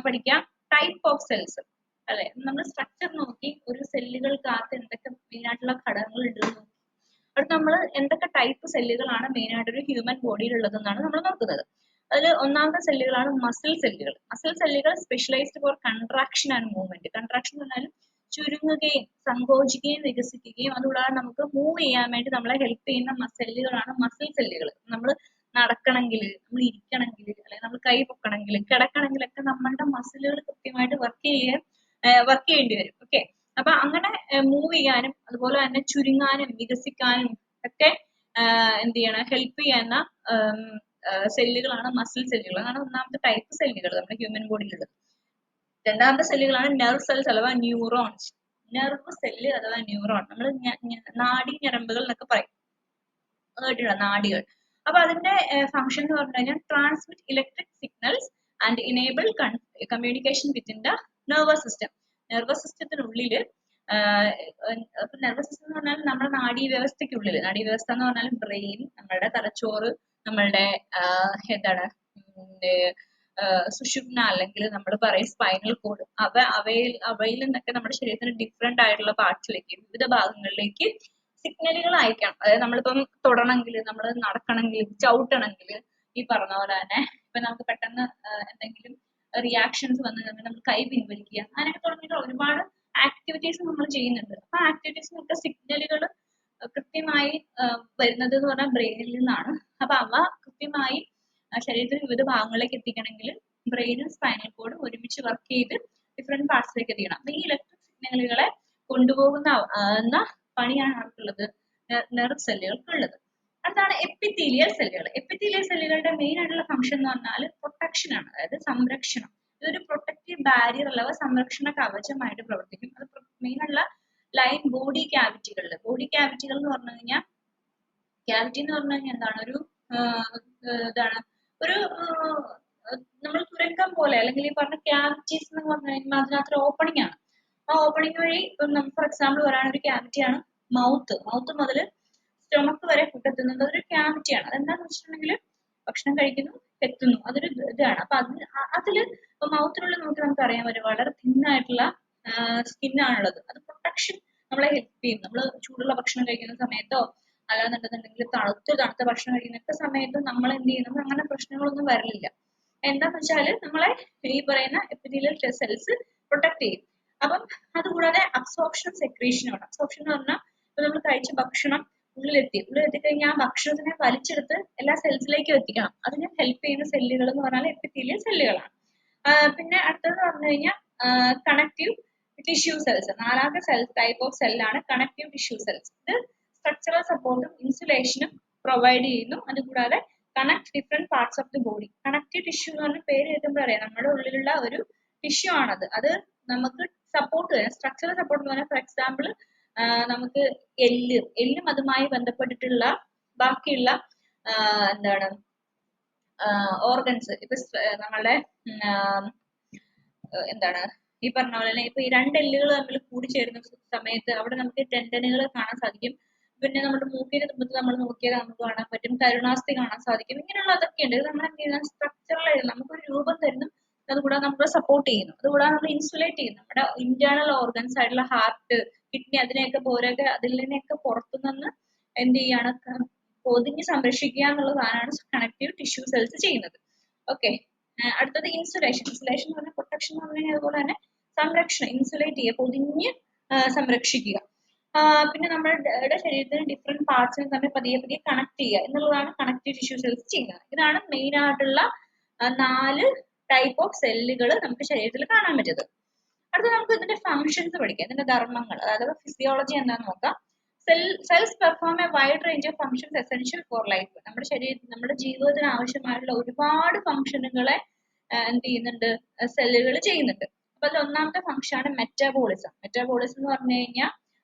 പഠിക്കാം ടൈപ്പ് ഓഫ് സെൽസ് അല്ലെ. നമ്മൾ സ്ട്രക്ചർ നോക്കി ഒരു സെല്ലുകൾക്കകത്ത് എന്തൊക്കെ മെയിൻ ആയിട്ടുള്ള ഘടകങ്ങൾ ഉണ്ടെന്ന് നോക്കി, അടുത്ത് നമ്മൾ എന്തൊക്കെ ടൈപ്പ് സെല്ലുകളാണ് മെയിൻ ആയിട്ട് ഒരു ഹ്യൂമൻ ബോഡിയിൽ ഉള്ളതെന്നാണ് നമ്മൾ നോക്കുന്നത്. അതിൽ ഒന്നാമത്തെ സെല്ലുകളാണ് മസിൽ സെല്ലുകൾ. മസിൽ സെല്ലുകൾ specialised for contraction and movement. Contraction എന്ന് പറഞ്ഞാൽ ചുരുങ്ങുകയും സങ്കോചിക്കുകയും വികസിക്കുകയും അതുകൂടാതെ നമുക്ക് മൂവ് ചെയ്യാൻ വേണ്ടി നമ്മളെ ഹെൽപ്പ് ചെയ്യുന്ന സെല്ലുകളാണ് മസിൽ സെല്ലുകൾ. നമ്മൾ നടക്കണമെങ്കിൽ, നമ്മൾ ഇരിക്കണമെങ്കിൽ, അല്ലെങ്കിൽ നമ്മൾ കൈ പൊക്കണമെങ്കിൽ, കിടക്കണമെങ്കിലൊക്കെ നമ്മളുടെ മസിലുകൾ കൃത്യമായിട്ട് വർക്ക് ചെയ്യേണ്ടി വരും. ഓക്കെ, അപ്പൊ അങ്ങനെ മൂവ് ചെയ്യാനും അതുപോലെ തന്നെ ചുരുങ്ങാനും വികസിക്കാനും ഒക്കെ എന്ത് ചെയ്യണം, ഹെൽപ്പ് ചെയ്യുന്ന സെല്ലുകളാണ് മസിൽ സെല്ലുകൾ. അതാണ് ഒന്നാമത്തെ ടൈപ്പ് സെല്ലുകൾ നമ്മുടെ ഹ്യൂമൻ ബോഡിയിലുള്ളത്. രണ്ടാമത്തെ സെല്ലുകളാണ് നെർവ് സെൽസ് അഥവാ ന്യൂറോൺസ്. നെർവ് സെല്ല് അഥവാ ന്യൂറോൺ, നമ്മൾ നാഡി ഞരമ്പുകൾ എന്നൊക്കെ പറയും, കേട്ടിട്ടുള്ള നാഡികൾ. അപ്പൊ അതിന്റെ ഫംഗ്ഷൻ എന്ന് പറഞ്ഞു കഴിഞ്ഞാൽ transmit electric signals and enable communication within the nervous system. Nervous സിസ്റ്റത്തിനുള്ളില്, നെർവസ് സിസ്റ്റം എന്ന് പറഞ്ഞാൽ നമ്മുടെ നാഡീവ്യവസ്ഥയ്ക്കുള്ളിൽ, നാഡീവ്യവസ്ഥ എന്ന് പറഞ്ഞാൽ ബ്രെയിൻ, നമ്മളുടെ തലച്ചോറ്, നമ്മളുടെ എന്താണ് സുഷുമ്ന അല്ലെങ്കിൽ നമ്മൾ പറയും സ്പൈനൽ കോഡ്, അവയിൽ നിന്നൊക്കെ നമ്മുടെ ശരീരത്തിന് ഡിഫറെന്റ് ആയിട്ടുള്ള പാർട്സിലേക്ക്, വിവിധ ഭാഗങ്ങളിലേക്ക് സിഗ്നലുകൾ അയക്കണം. അതായത് നമ്മളിപ്പം തൊടണമെങ്കിൽ, നമ്മൾ നടക്കണമെങ്കിൽ, ചവിട്ടണമെങ്കിൽ, ഈ പറഞ്ഞ പോലെ തന്നെ ഇപ്പൊ നമുക്ക് പെട്ടെന്ന് എന്തെങ്കിലും റിയാക്ഷൻസ് വന്നു കഴിഞ്ഞാൽ നമ്മൾ കൈ പിൻവലിക്കുക, അങ്ങനെയൊക്കെ തുടങ്ങിയിട്ട് ഒരുപാട് ആക്ടിവിറ്റീസ് നമ്മൾ ചെയ്യുന്നുണ്ട്. അപ്പൊ ആക്ടിവിറ്റീസിനൊക്കെ സിഗ്നലുകൾ കൃത്യമായി വരുന്നത് എന്ന് പറഞ്ഞാൽ ബ്രെയിനിൽ നിന്നാണ്. അപ്പൊ അവ കൃത്യമായി ശരീരത്തിന് വിവിധ ഭാഗങ്ങളിലേക്ക് എത്തിക്കണമെങ്കിൽ ബ്രെയിനും സ്പൈനൽ കോഡും ഒരുമിച്ച് വർക്ക് ചെയ്ത് ഡിഫറെന്റ് പാർട്സിലേക്ക് എത്തിക്കണം. അപ്പൊ ഈ ഇലക്ട്രിക് സിഗ്നലുകളെ കൊണ്ടുപോകുന്ന പണിയാണ് ആർക്കുള്ളത്, നെർവ് സെല്ലുകൾക്കുള്ളത്. അടുത്താണ് എപ്പിത്തീലിയൽ സെല്ലുകൾ. എപ്പിത്തീലിയൽ സെല്ലുകളുടെ മെയിൻ ആയിട്ടുള്ള ഫംഗ്ഷൻ എന്ന് പറഞ്ഞാൽ പ്രൊട്ടക്ഷൻ ആണ്, അതായത് സംരക്ഷണം. ഇതൊരു പ്രൊട്ടക്റ്റീവ് ബാരിയർ അഥവാ സംരക്ഷണ കവചമായിട്ട് പ്രവർത്തിക്കും. അത് മെയിൻ ഉള്ള ലൈൻ ബോഡി ക്യാവിറ്റികളിൽ. ബോഡി ക്യാവിറ്റികൾ എന്ന് പറഞ്ഞു കഴിഞ്ഞാൽ, ക്യാവിറ്റി എന്ന് പറഞ്ഞു കഴിഞ്ഞാൽ എന്താണ്, ഒരു ഇതാണ് ഒരു നമ്മൾ തുരങ്കം പോലെ, അല്ലെങ്കിൽ ഈ പറഞ്ഞ ക്യാവിറ്റീസ് എന്ന് പറഞ്ഞു കഴിഞ്ഞാൽ അതിനകത്തൊരു ഓപ്പണിംഗ് ആണ്. ആ ഓപ്പണിംഗ് വഴി ഫോർ എക്സാമ്പിൾ പറയാനൊരു ക്യാവിറ്റിയാണ് മൗത്ത് മുതൽ സ്റ്റൊമക്ക് വരെ ഫുഡ് എത്തുന്നത് ഒരു ക്യാവിറ്റിയാണ്. അതെന്താന്ന് വെച്ചിട്ടുണ്ടെങ്കിൽ ഭക്ഷണം കഴിക്കുന്നു, എത്തുന്നു, അതൊരു ഇതാണ്. അപ്പൊ അതില് മൗത്തിനുള്ളിൽ നോക്കി നമുക്ക് അറിയാൻ പറ്റും വളരെ തിന്നായിട്ടുള്ള സ്കിന്നാണുള്ളത്. അത് പ്രൊട്ടക്ഷൻ നമ്മളെ ഹെൽപ്പ് ചെയ്യും. നമ്മൾ ചൂടുള്ള ഭക്ഷണം കഴിക്കുന്ന സമയത്തോ അല്ലാന്നുണ്ടെന്നുണ്ടെങ്കിൽ തണുത്ത ഭക്ഷണം കഴിക്കുന്ന സമയത്ത് നമ്മൾ എന്ത് ചെയ്യും, നമുക്ക് അങ്ങനെ പ്രശ്നങ്ങളൊന്നും വരലില്ല. എന്താന്ന് വെച്ചാല് നമ്മളെ ഈ പറയുന്ന എപ്പിത്തീലിയൽ സെൽസ് പ്രൊട്ടക്ട് ചെയ്യും. അപ്പം അതുകൂടാതെ അബ്സോർപ്ഷൻ സെക്രീഷനാണ്. അബ്സോർപ്ഷൻ എന്ന് പറഞ്ഞാൽ ഇപ്പൊ നമ്മൾ കഴിച്ച ഭക്ഷണം ഉള്ളിലെത്തിക്കഴിഞ്ഞാൽ ആ ഭക്ഷണത്തിനെ വലിച്ചെടുത്ത് എല്ലാ സെൽസിലേക്കും എത്തിക്കണം. അതിന് ഹെൽപ്പ് ചെയ്യുന്ന സെല്ലുകൾ എന്ന് പറഞ്ഞാൽ എപ്പിത്തീലിയൽ സെല്ലുകളാണ്. പിന്നെ അടുത്തത് പറഞ്ഞു കഴിഞ്ഞാൽ കണക്റ്റീവ് ടിഷ്യൂ സെൽസ്. നാലാമത്തെ സെൽ ടൈപ്പ് ഓഫ് സെല്ലാണ് കണക്റ്റീവ് ടിഷ്യൂ സെൽസ്. ഇത് സ്ട്രക്ചറൽ സപ്പോർട്ടും ഇൻസുലേഷനും പ്രൊവൈഡ് ചെയ്യുന്നു. അതുകൂടാതെ connect different parts of the body. Connective tissue എന്ന് പറഞ്ഞ പേര് കേൾക്കുമ്പോൾ അറിയാം നമ്മുടെ ഉള്ളിലുള്ള ഒരു ടിഷ്യൂ ആണത്. അത് നമുക്ക് സപ്പോർട്ട് ചെയ്യാൻ സ്ട്രക്ചറൽ സപ്പോർട്ട് എന്ന് പറഞ്ഞാൽ ഫോർ എക്സാമ്പിൾ നമുക്ക് എല്ലും അതുമായി ബന്ധപ്പെട്ടിട്ടുള്ള ബാക്കിയുള്ള എന്താണ് ഓർഗൻസ് ഇപ്പൊ നമ്മളുടെ എന്താണ് ഈ പറഞ്ഞ പോലെ തന്നെ ഇപ്പൊ ഈ രണ്ട് എല്ലുകൾ തമ്മിൽ കൂടിച്ചേരുന്ന സമയത്ത് അവിടെ നമുക്ക് ടെൻഡനുകൾ കാണാൻ സാധിക്കും. പിന്നെ നമ്മുടെ മൂക്കിന്റെ തുമ്പത്ത് നമ്മൾ നോക്കിയാൽ നമുക്ക് കാണാൻ പറ്റും, കരുണാസ്ഥി കാണാൻ സാധിക്കും. ഇങ്ങനെയുള്ള അതൊക്കെ ഉണ്ട്. ഇത് നമ്മൾ എന്ത് ചെയ്യുന്ന സ്ട്രക്ചറൽ നമുക്കൊരു രൂപം തരുന്നു, അതുകൂടാതെ നമ്മളെ സപ്പോർട്ട് ചെയ്യുന്നു, അതുകൂടാതെ നമ്മൾ ഇൻസുലേറ്റ് ചെയ്യുന്നു. നമ്മുടെ ഇന്റേണൽ ഓർഗൻസ് ആയിട്ടുള്ള ഹാർട്ട്, കിഡ്നി അതിനെയൊക്കെ പോരൊക്കെ അതിൽ നിന്നൊക്കെ പുറത്തുനിന്ന് എന്ത് ചെയ്യാണ് പൊതിഞ്ഞ് സംരക്ഷിക്കുക എന്നുള്ളതാണ് കണക്റ്റീവ് ടിഷ്യൂ സെൽസ് ചെയ്യുന്നത്. ഓക്കെ, അടുത്തത് ഇൻസുലേഷൻ. ഇൻസുലേഷൻ എന്ന് പറഞ്ഞാൽ പ്രൊട്ടക്ഷൻ എന്ന് പറഞ്ഞാൽ അതുപോലെ തന്നെ സംരക്ഷണം, ഇൻസുലേറ്റ് ചെയ്യുക, പൊതിഞ്ഞ് സംരക്ഷിക്കുക. പിന്നെ നമ്മുടെ ശരീരത്തിന് ഡിഫറെന്റ് പാർട്സിനെ തമ്മിൽ പതിയെ പതിയെ കണക്ട് ചെയ്യുക എന്നുള്ളതാണ് കണക്റ്റീവ് ടിഷ്യൂ സെൽസ് ചെയ്യുന്നത്. ഇതാണ് മെയിൻ ആയിട്ടുള്ള 4 ടൈപ്പ് ഓഫ് സെല്ലുകൾ നമുക്ക് ശരീരത്തിൽ കാണാൻ പറ്റുന്നത്. അടുത്ത നമുക്ക് ഇതിന്റെ ഫങ്ഷൻസ് പഠിക്കാം, ഇതിന്റെ ധർമ്മങ്ങൾ, അതായത് ഫിസിയോളജി എന്താണെന്ന് നോക്കാം. Cells perform A wide range of functions essential for life. നമ്മുടെ ശരീരത്തിൽ നമ്മുടെ ജീവിതത്തിന് ആവശ്യമായിട്ടുള്ള ഒരുപാട് ഫങ്ഷനുകളെ എന്ത് ചെയ്യുന്നുണ്ട്, സെല്ലുകൾ ചെയ്യുന്നുണ്ട്. അപ്പൊ അതിൽ ഒന്നാമത്തെ ഫങ്ഷൻ ആണ് മെറ്റാബോളിസം. മെറ്റാബോളിസം എന്ന് പറഞ്ഞു കഴിഞ്ഞാൽ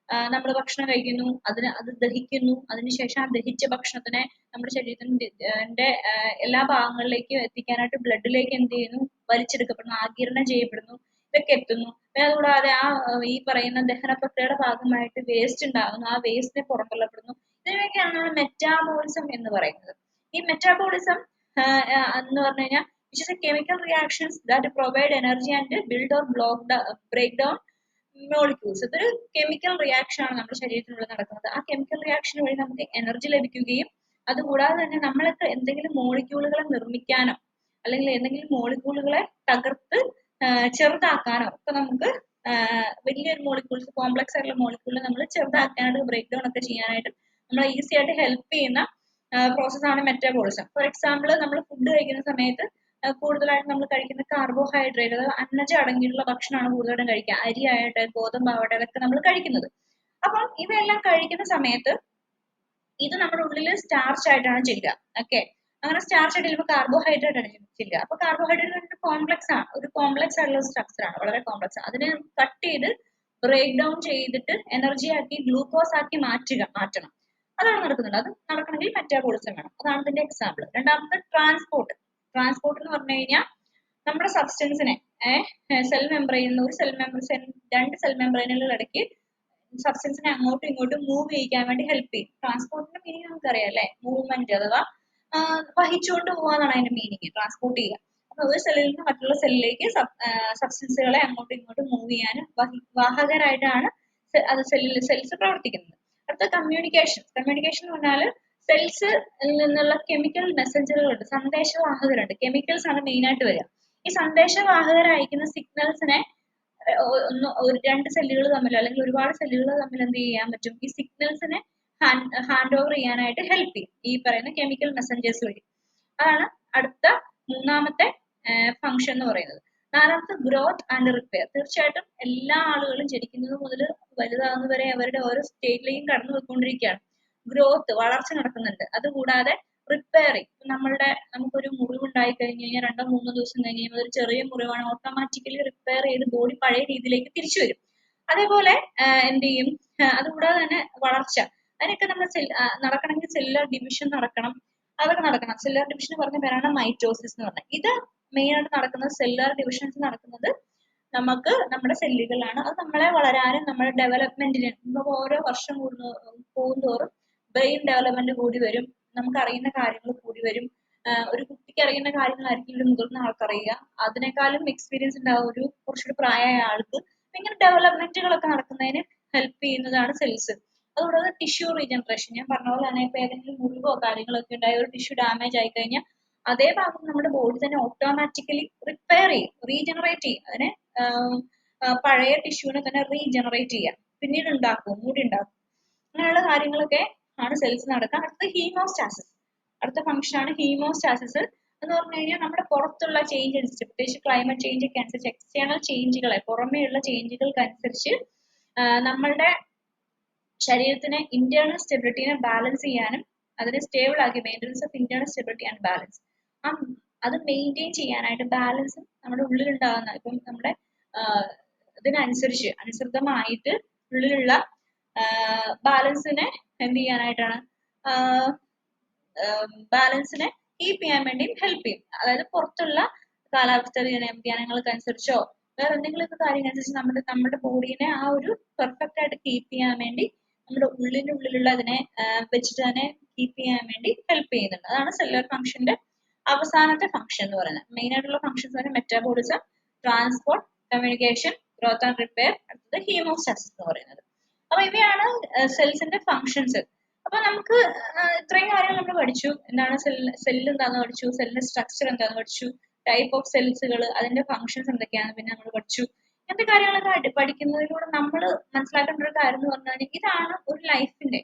നമ്മൾ ഭക്ഷണം കഴിക്കുന്നു, അത് ദഹിക്കുന്നു, അതിനുശേഷം ആ ദഹിച്ച ഭക്ഷണത്തിനെ നമ്മുടെ ശരീരത്തിന്റെ എല്ലാ ഭാഗങ്ങളിലേക്കും എത്തിക്കാനായിട്ട് ബ്ലഡിലേക്ക് എന്ത് ചെയ്യുന്നു, വലിച്ചെടുക്കപ്പെടുന്നു, ആഗിരണം ചെയ്യപ്പെടുന്നു, ഇതൊക്കെ എത്തുന്നു. അതുകൂടാതെ ഈ പറയുന്ന ദഹന പ്രക്രിയയുടെ ഭാഗമായിട്ട് വേസ്റ്റ് ഉണ്ടാകുന്നു, ആ വേസ്റ്റിനെ പുറന്തള്ളപ്പെടുന്നു. ഇതിനൊക്കെയാണ് നമ്മൾ മെറ്റാബോളിസം എന്ന് പറയുന്നത്. ഈ മെറ്റാബോളിസം എന്ന് പറഞ്ഞു കഴിഞ്ഞാൽ which is a chemical reactions that provide energy and build or break down molecules. ഇതൊരു കെമിക്കൽ റിയാക്ഷൻ ആണ് നമ്മുടെ ശരീരത്തിനുള്ളിൽ നടക്കുന്നത്. ആ കെമിക്കൽ റിയാക്ഷൻ വഴി നമുക്ക് എനർജി ലഭിക്കുകയും അതുകൂടാതെ തന്നെ നമ്മൾക്ക് എന്തെങ്കിലും മോളിക്യൂളുകളെ നിർമ്മിക്കാനോ അല്ലെങ്കിൽ എന്തെങ്കിലും മോളിക്യൂളുകളെ തകർത്ത് ചെറുതാക്കാനോ ഒക്കെ നമുക്ക് വലിയൊരു മോളിക്യൂൾസ്, കോംപ്ലക്സ് ആയിട്ടുള്ള മോളിക്യൂളിനെ നമ്മൾ ചെറുതാക്കാനായിട്ട് ബ്രേക്ക് ഡൗൺ ഒക്കെ ചെയ്യാനായിട്ട് നമ്മളെ ഈസി ആയിട്ട് ഹെൽപ്പ് ചെയ്യുന്ന പ്രോസസ്സാണ് മെറ്റാബോളിസം. ഫോർ എക്സാമ്പിൾ നമ്മൾ ഫുഡ് കഴിക്കുന്ന സമയത്ത് കൂടുതലായിട്ട് നമ്മൾ കഴിക്കുന്ന കാർബോഹൈഡ്രേറ്റ്, അതായത് അന്നജം അടങ്ങിയിട്ടുള്ള ഭക്ഷണമാണ് കൂടുതലായിട്ടും കഴിക്കുക. അരിയായിട്ട്, ഗോതമ്പാവട്ടെ, അതൊക്കെ നമ്മൾ കഴിക്കുന്നത്. അപ്പം ഇവയെല്ലാം കഴിക്കുന്ന സമയത്ത് ഇത് നമ്മുടെ ഉള്ളിൽ സ്റ്റാർച്ച് ആയിട്ടാണ് ചെല്ലുക. ഓക്കെ, അങ്ങനെ സ്റ്റാർച്ച് ആയിട്ട് ചിലപ്പോൾ കാർബോഹൈഡ്രേറ്റ് ആണ് ചെല്ലുക. അപ്പൊ കാർബോഹൈഡ്രേറ്റ് കോംപ്ലക്സ് ആണ്, ഒരു കോംപ്ലക്സ് ആയിട്ടുള്ള സ്ട്രക്ചർ ആണ്, വളരെ കോംപ്ലക്സ് ആണ്. അതിനെ കട്ട് ചെയ്ത് ബ്രേക്ക് ഡൗൺ ചെയ്തിട്ട് എനർജി ആക്കി ഗ്ലൂക്കോസ് ആക്കി മാറ്റണം. അതാണ് നടക്കുന്നുണ്ട്. അത് നടക്കണമെങ്കിൽ മെറ്റാബോളിസം വേണം. അതാണ് ഇതിന്റെ എക്സാമ്പിൾ. രണ്ടാമത്തെ ട്രാൻസ്പോർട്ട്. ട്രാൻസ്പോർട്ട് എന്ന് പറഞ്ഞു കഴിഞ്ഞാൽ നമ്മുടെ സബ്സ്റ്റൻസിനെ സെൽ മെംബ്രെയിനിൽ രണ്ട് സെൽ മെംബ്രെയിനുകൾ ഇടയ്ക്ക് സബ്സ്റ്റൻസിനെ അങ്ങോട്ടും ഇങ്ങോട്ടും മൂവ് ചെയ്യിക്കാൻ വേണ്ടി ഹെൽപ്പ് ചെയ്യും. ട്രാൻസ്പോർട്ടിന്റെ മീനിങ് നമുക്കറിയാം അല്ലെ, മൂവ്മെന്റ് അഥവാ വഹിച്ചുകൊണ്ട് പോകാന്നാണ് അതിന്റെ മീനിങ്, ട്രാൻസ്പോർട്ട് ചെയ്യുക. അപ്പൊ ഒരു സെല്ലിൽ നിന്ന് മറ്റുള്ള സെല്ലിലേക്ക് സബ്സ്റ്റൻസുകളെ അങ്ങോട്ടും ഇങ്ങോട്ടും മൂവ് ചെയ്യാനും വാഹകരായിട്ടാണ് സെൽസ് പ്രവർത്തിക്കുന്നത്. അടുത്ത കമ്മ്യൂണിക്കേഷൻ. കമ്മ്യൂണിക്കേഷൻ എന്ന് പറഞ്ഞാൽ സെൽസിൽ നിന്നുള്ള കെമിക്കൽ മെസ്സഞ്ചറുകളുണ്ട്, സന്ദേശവാഹകരുണ്ട്. കെമിക്കൽസ് ആണ് മെയിൻ ആയിട്ട് വരിക. ഈ സന്ദേശവാഹകർ അയക്കുന്ന സിഗ്നൽസിനെ രണ്ട് സെല്ലുകൾ തമ്മിൽ അല്ലെങ്കിൽ ഒരുപാട് സെല്ലുകൾ തമ്മിൽ എന്ത് ചെയ്യാൻ പറ്റും, ഈ സിഗ്നൽസിനെ ഹാൻഡ് ഓവർ ചെയ്യാനായിട്ട് ഹെൽപ്പ് ചെയ്യും ഈ പറയുന്ന കെമിക്കൽ മെസ്സഞ്ചേഴ്സ് വഴി. അതാണ് അടുത്ത മൂന്നാമത്തെ ഫംഗ്ഷൻ എന്ന് പറയുന്നത്. നാലാമത്തെ ഗ്രോത്ത് ആൻഡ് റിപ്പയർ. തീർച്ചയായിട്ടും എല്ലാ ആളുകളും ജനിക്കുന്നത് മുതൽ വലുതാകുന്നവരെ അവരുടെ ഓരോ സ്റ്റേജിലേക്കും കടന്നു പോയിക്കൊണ്ടിരിക്കുകയാണ്. ഗ്രോത്ത്, വളർച്ച നടക്കുന്നുണ്ട്. അതുകൂടാതെ റിപ്പയറിങ്, നമുക്കൊരു മുറിവുണ്ടായി കഴിഞ്ഞു കഴിഞ്ഞാൽ 2-3 ദിവസം കഴിഞ്ഞ് കഴിയുമ്പോൾ ഒരു ചെറിയ മുറിവാണ്, ഓട്ടോമാറ്റിക്കലി റിപ്പയർ ചെയ്ത് ബോഡി പഴയ രീതിയിലേക്ക് തിരിച്ചു വരും. അതേപോലെ എന്ത് ചെയ്യും, അതുകൂടാതെ തന്നെ വളർച്ച, അതിനൊക്കെ നമ്മൾ നടക്കണമെങ്കിൽ സെല്ലുലാർ ഡിവിഷൻ നടക്കണം, അതൊക്കെ നടക്കണം. സെല്ലുലാർ ഡിവിഷൻ പറഞ്ഞ പേരാണ് മൈറ്റോസിസ് എന്ന് പറഞ്ഞത്. ഇത് മെയിൻ ആയിട്ട് നടക്കുന്നത്, സെല്ലുലാർ ഡിവിഷൻസ് നടക്കുന്നത് നമുക്ക് നമ്മുടെ സെല്ലുകളാണ്. അത് നമ്മളെ വളരാനും നമ്മുടെ ഡെവലപ്മെന്റിന് ഓരോ വർഷം പോകുന്തോറും ബ്രെയിൻ ഡെവലപ്മെന്റ് കൂടി വരും, നമുക്ക് അറിയുന്ന കാര്യങ്ങൾ കൂടി വരും. ഒരു കുട്ടിക്ക് അറിയുന്ന കാര്യങ്ങളായിരിക്കും ഒരു മുതിർന്ന ആൾക്കറിയുക, അതിനേക്കാളും എക്സ്പീരിയൻസ് ഉണ്ടാവും ഒരു കുറച്ചുകൂടി പ്രായമായ ആൾക്ക്. ഇങ്ങനെ ഡെവലപ്മെന്റുകളൊക്കെ നടക്കുന്നതിന് ഹെൽപ്പ് ചെയ്യുന്നതാണ് സെൽസ്. അതുകൂടാതെ ടിഷ്യൂ റീജനറേഷൻ, ഞാൻ പറഞ്ഞ പോലെ തന്നെ ഇപ്പൊ ഏതെങ്കിലും മുറിവോ കാര്യങ്ങളൊക്കെ ഉണ്ടായ ഒരു ടിഷ്യൂ ഡാമേജ് ആയി കഴിഞ്ഞാൽ അതേ ഭാഗം നമ്മുടെ ബോഡി തന്നെ ഓട്ടോമാറ്റിക്കലി റിപ്പയർ ചെയ്യും, റീജനറേറ്റ് ചെയ്യും. അതിനെ പഴയ ടിഷ്യൂവിനെ തന്നെ റീജനറേറ്റ് ചെയ്യാം, പിന്നീട് ഉണ്ടാക്കും, മൂടി ഉണ്ടാക്കും. അങ്ങനെയുള്ള കാര്യങ്ങളൊക്കെ ആണ് സെൽസ് നടക്കുക. അടുത്ത ഹീമോസ്റ്റാസിസ്, അടുത്ത ഫംഗ്ഷൻ ആണ് ഹീമോസ്റ്റാസിസ് എന്ന് പറഞ്ഞു കഴിഞ്ഞാൽ നമ്മുടെ പുറത്തുള്ള ചേഞ്ച് അനുസരിച്ച്, പ്രത്യേകിച്ച് ക്ലൈമറ്റ് ചേഞ്ച് ഒക്കെ അനുസരിച്ച് എക്സ്റ്റേണൽ ചേഞ്ചുകളെ, പുറമേയുള്ള ചേഞ്ചുകൾക്ക് അനുസരിച്ച് നമ്മളുടെ ശരീരത്തിന് ഇന്റേണൽ സ്റ്റെബിലിറ്റിനെ ബാലൻസ് ചെയ്യാനും അതിനെ സ്റ്റേബിൾ ആക്കി, maintenance of internal stability and balance, അത് മെയിൻറ്റെയിൻ ചെയ്യാനായിട്ട് ബാലൻസ് നമ്മുടെ ഉള്ളിലുണ്ടാകുന്ന, ഇപ്പം നമ്മുടെ ഇതിനനുസരിച്ച് അനുസൃതമായിട്ട് ഉള്ളിലുള്ള ബാലൻസിനെ എന്ത് ചെയ്യാനായിട്ടാണ്, ബാലൻസിനെ കീപ്പ് ചെയ്യാൻ വേണ്ടി ഹെൽപ്പ് ചെയ്യും. അതായത് പുറത്തുള്ള കാലാവസ്ഥ വ്യതിയാനങ്ങൾക്ക് അനുസരിച്ചോ വേറെ എന്തെങ്കിലുമൊക്കെ കാര്യങ്ങൾക്കനുസരിച്ച് നമ്മുടെ ബോഡീനെ ആ ഒരു പെർഫെക്റ്റ് ആയിട്ട് കീപ്പ് ചെയ്യാൻ വേണ്ടി നമ്മുടെ ഉള്ളിലുള്ള അതിനെ വെച്ചിട്ട് തന്നെ കീപ്പ് ചെയ്യാൻ വേണ്ടി ഹെൽപ്പ് ചെയ്യുന്നുണ്ട്. അതാണ് സെല്ലുലാർ ഫംഗ്ഷന്റെ അവസാനത്തെ ഫംഗ്ഷൻ എന്ന് പറയുന്നത്. മെയിൻ ആയിട്ടുള്ള ഫംഗ്ഷൻസ് ആണ് metabolism, transport, communication, growth and repair, അടുത്തത് ഹീമോസ്റ്റാസിസ് എന്ന് പറയുന്നത്. അപ്പൊ ഇവയാണ് സെൽസിന്റെ ഫംഗ്ഷൻസ്. അപ്പൊ നമുക്ക് ഇത്രയും കാര്യങ്ങൾ നമ്മൾ പഠിച്ചു. എന്താണ് സെല്ല് എന്താന്ന് പഠിച്ചു, സെല്ലിന്റെ സ്ട്രക്ചർ എന്താന്ന് പഠിച്ചു, ടൈപ്പ് ഓഫ് സെൽസുകൾ, അതിന്റെ ഫംഗ്ഷൻസ് എന്തൊക്കെയാണ് പിന്നെ നമ്മൾ പഠിച്ചു. ഇങ്ങനത്തെ കാര്യങ്ങളൊക്കെ പഠിക്കുന്നതിലൂടെ നമ്മൾ മനസ്സിലാക്കേണ്ട ഒരു കാര്യം എന്ന് പറഞ്ഞാൽ ഇതാണ് ഒരു ലൈഫിന്റെ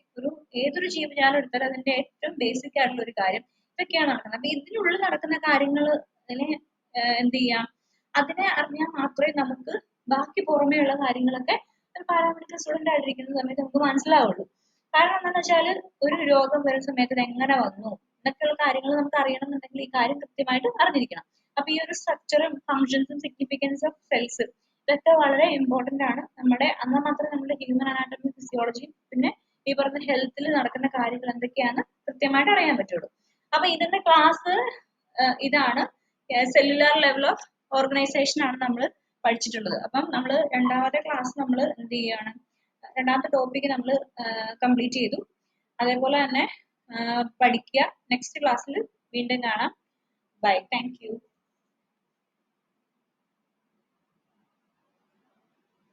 ഏതൊരു ജീവജാലം എടുത്താലും അതിന്റെ ഏറ്റവും ബേസിക് ആയിട്ടുള്ള ഒരു കാര്യം ഇതൊക്കെയാണ് നടക്കുന്നത്. അപ്പൊ ഇതിനുള്ളിൽ നടക്കുന്ന കാര്യങ്ങൾ എന്ത് ചെയ്യാം, അതിനെ അറിഞ്ഞാൽ മാത്രമേ നമുക്ക് ബാക്കി പുറമേയുള്ള കാര്യങ്ങളൊക്കെ ഒരു പാരാമെഡിക്കൽ സ്റ്റുഡന്റ് ആയിട്ടിരിക്കുന്ന സമയത്ത് നമുക്ക് മനസ്സിലാവുള്ളൂ. കാരണം എന്താണെന്ന് വെച്ചാൽ ഒരു രോഗം വരുന്ന സമയത്ത് ഇത് എങ്ങനെ വന്നു എന്നൊക്കെയുള്ള കാര്യങ്ങൾ നമുക്ക് അറിയണമെന്നുണ്ടെങ്കിൽ ഈ കാര്യം കൃത്യമായിട്ട് അറിഞ്ഞിരിക്കണം. അപ്പൊ ഈ ഒരു സ്ട്രക്ചറും ഫംഗ്ഷൻസും സിഗ്നിഫിക്കൻസ് ഓഫ് സെൽസ് ഇതൊക്കെ വളരെ ഇമ്പോർട്ടന്റ് ആണ്. എന്നാൽ മാത്രമേ നമ്മുടെ ഹ്യൂമൻ അനാറ്റമി, ഫിസിയോളജി, പിന്നെ ഈ പറഞ്ഞ ഹെൽത്തിൽ നടക്കുന്ന കാര്യങ്ങൾ എന്തൊക്കെയാണെന്ന് കൃത്യമായിട്ട് അറിയാൻ പറ്റുള്ളൂ. അപ്പൊ ഇതിന്റെ ക്ലാസ് ഇതാണ്, സെല്ലുലാർ ലെവൽ ഓഫ് ഓർഗനൈസേഷൻ ആണ് നമ്മൾ പഠിച്ചിട്ടുള്ളത്. അപ്പം നമ്മൾ രണ്ടാമത്തെ ക്ലാസ് നമ്മൾ എന്ത് ചെയ്യാണ്, രണ്ടാമത്തെ ടോപ്പിക് നമ്മൾ കംപ്ലീറ്റ് ചെയ്തു. അതേപോലെ തന്നെ പഠിക്കുക. നെക്സ്റ്റ് ക്ലാസ്സിൽ വീണ്ടും കാണാം. Bye, thank U.